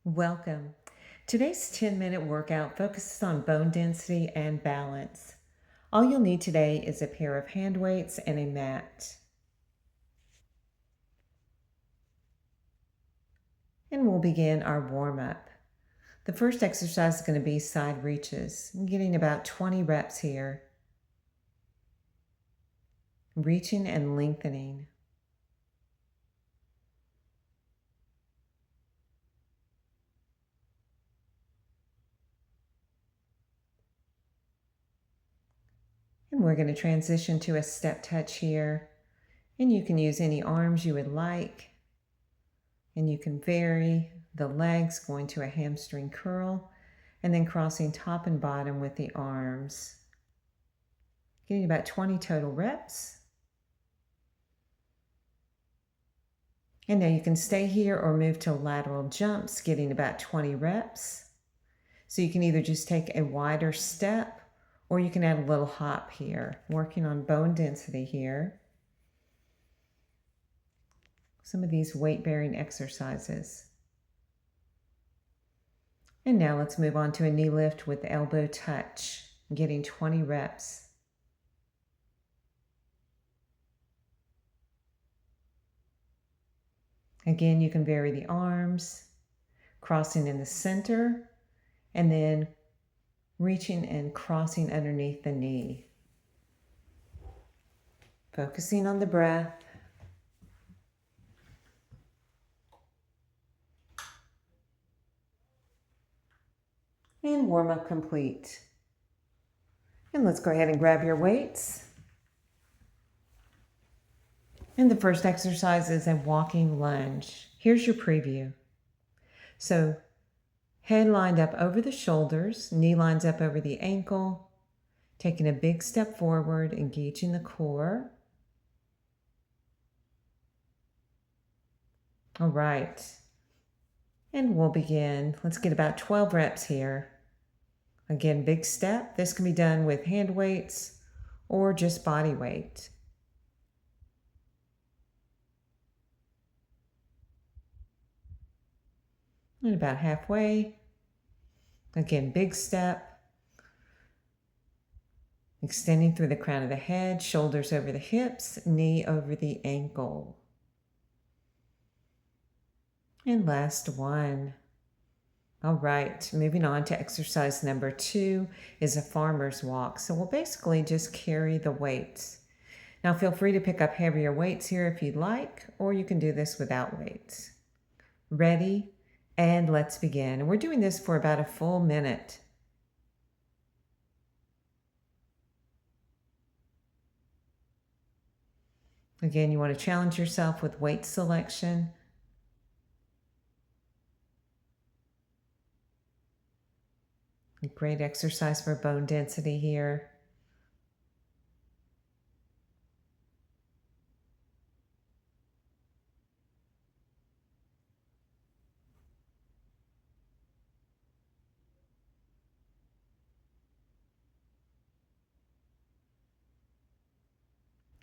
Welcome. Today's 10-minute workout focuses on bone density and balance. All you'll need today is a pair of hand weights and a mat. And we'll begin our warm-up. The first exercise is going to be side reaches. I'm getting about 20 reps here. Reaching and lengthening. And we're going to transition to a step touch here. And you can use any arms you would like. And you can vary the legs going to a hamstring curl and then crossing top and bottom with the arms. Getting about 20 total reps. And now you can stay here or move to lateral jumps, getting about 20 reps. So you can either just take a wider step or you can add a little hop here, working on bone density here. Some of these weight-bearing exercises. And now let's move on to a knee lift with elbow touch, getting 20 reps. Again, you can vary the arms, crossing in the center, and then reaching and crossing underneath the knee. Focusing on the breath. And warm up complete. And let's go ahead and grab your weights. And the first exercise is a walking lunge. Here's your preview. So head lined up over the shoulders, knee lines up over the ankle, taking a big step forward, engaging the core. All right. And we'll begin. Let's get about 12 reps here. Again, big step. This can be done with hand weights or just body weight. And about halfway. Again, big step. Extending through the crown of the head, shoulders over the hips, knee over the ankle. And last one. All right, moving on to exercise number 2 is a farmer's walk. So we'll basically just carry the weights. Now feel free to pick up heavier weights here if you'd like, or you can do this without weights. Ready? And let's begin. And we're doing this for about a full minute. Again, you want to challenge yourself with weight selection. A great exercise for bone density here.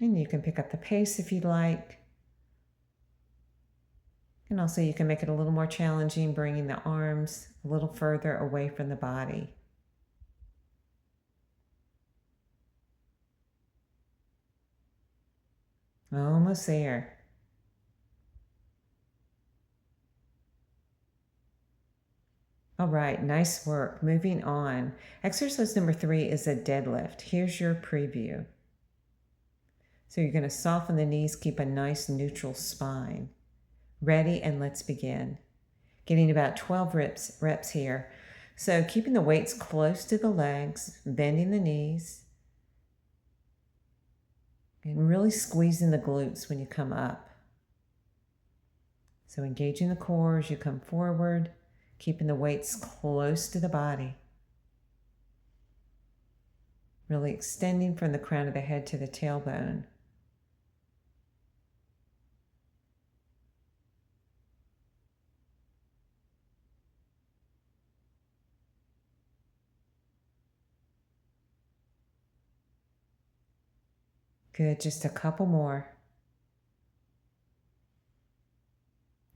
And you can pick up the pace if you'd like. And also you can make it a little more challenging, bringing the arms a little further away from the body. Almost there. All right, nice work. Moving on. Exercise number 3 is a deadlift. Here's your preview. So you're going to soften the knees, keep a nice neutral spine. Ready, and let's begin. Getting about 12 reps here. So keeping the weights close to the legs, bending the knees, and really squeezing the glutes when you come up. So engaging the core as you come forward, keeping the weights close to the body. Really extending from the crown of the head to the tailbone. Good, just a couple more.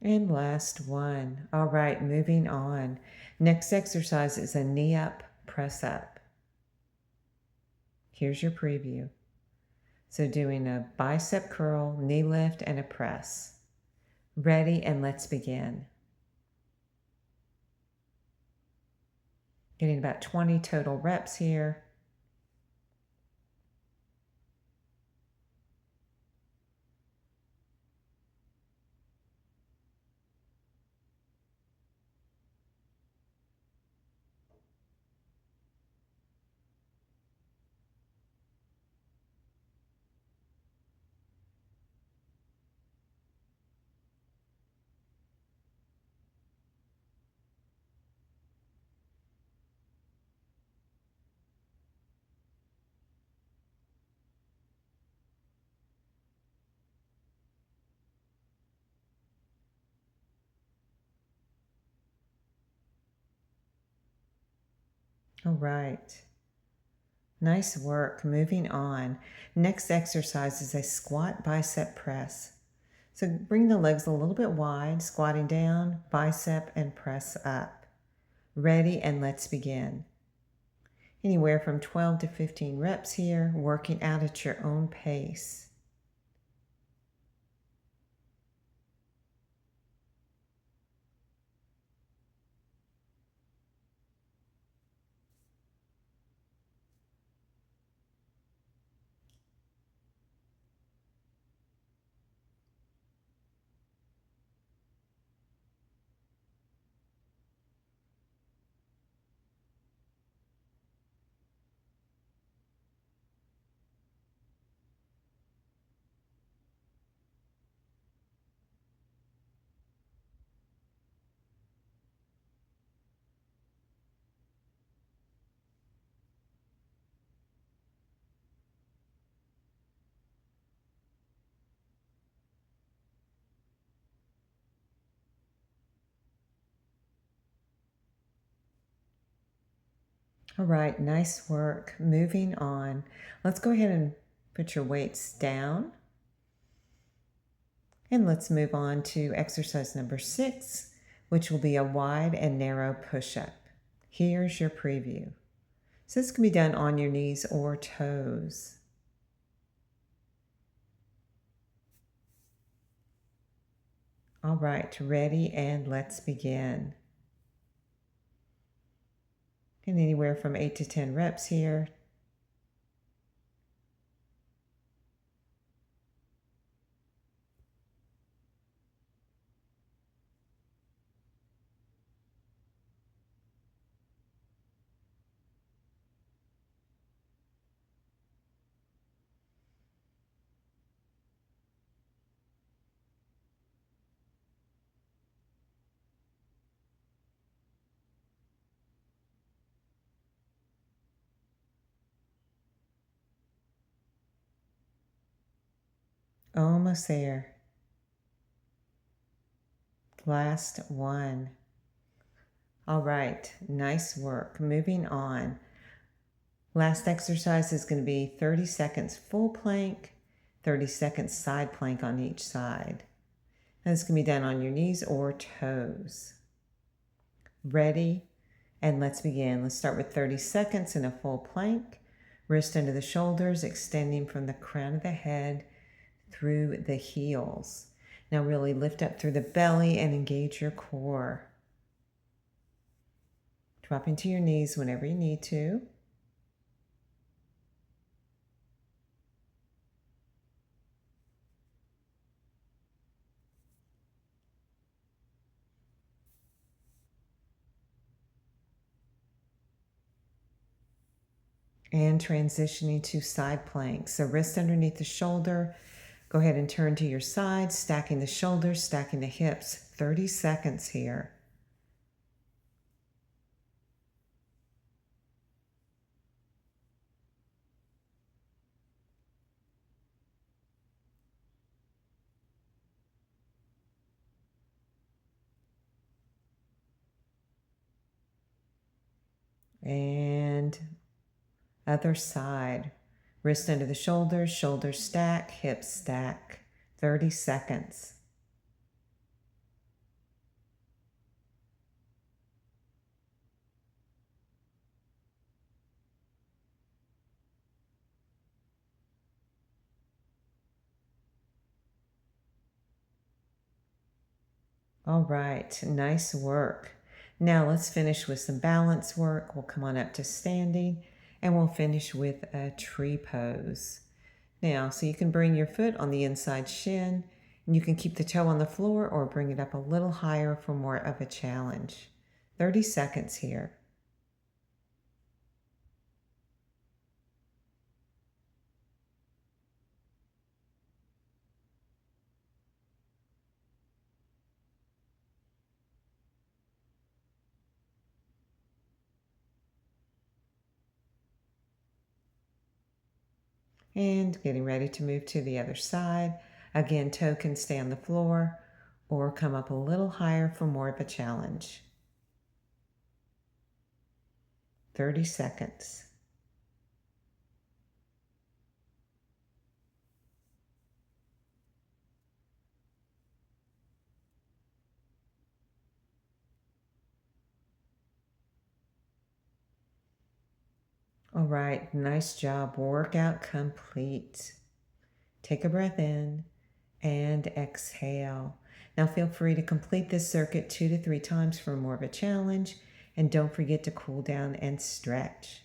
And last one. All right, moving on. Next exercise is a knee up, press up. Here's your preview. So doing a bicep curl, knee lift, and a press. Ready, and let's begin. Getting about 20 total reps here. All right. Nice work. Moving on. Next exercise is a squat bicep press. So bring the legs a little bit wide, squatting down, bicep, and press up. Ready, and let's begin. Anywhere from 12 to 15 reps here, working out at your own pace. All right, nice work. Moving on. Let's go ahead and put your weights down. And let's move on to exercise number 6, which will be a wide and narrow push-up. Here's your preview. So this can be done on your knees or toes. All right, ready, and let's begin. And anywhere from 8 to 10 reps here. Almost there. Last one. All right, nice work. Moving on. Last exercise is going to be 30 seconds full plank, 30 seconds side plank on each side. And this can be done on your knees or toes. Ready? And let's begin. Let's start with 30 seconds in a full plank. Wrist under the shoulders, extending from the crown of the head through the heels. Now really lift up through the belly and engage your core. Dropping to your knees whenever you need to. And transitioning to side planks. So wrist underneath the shoulder. Go ahead and turn to your side, stacking the shoulders, stacking the hips. 30 seconds here. And other side. Wrist under the shoulders, shoulders stack, hips stack. 30 seconds. All right, nice work. Now let's finish with some balance work. We'll come on up to standing and we'll finish with a tree pose. Now, so you can bring your foot on the inside shin and you can keep the toe on the floor or bring it up a little higher for more of a challenge. 30 seconds here. And getting ready to move to the other side. Again, toe can stay on the floor or come up a little higher for more of a challenge. 30 seconds. All right, nice job. Workout complete. Take a breath in and exhale. Now feel free to complete this circuit 2 to 3 times for more of a challenge. And don't forget to cool down and stretch.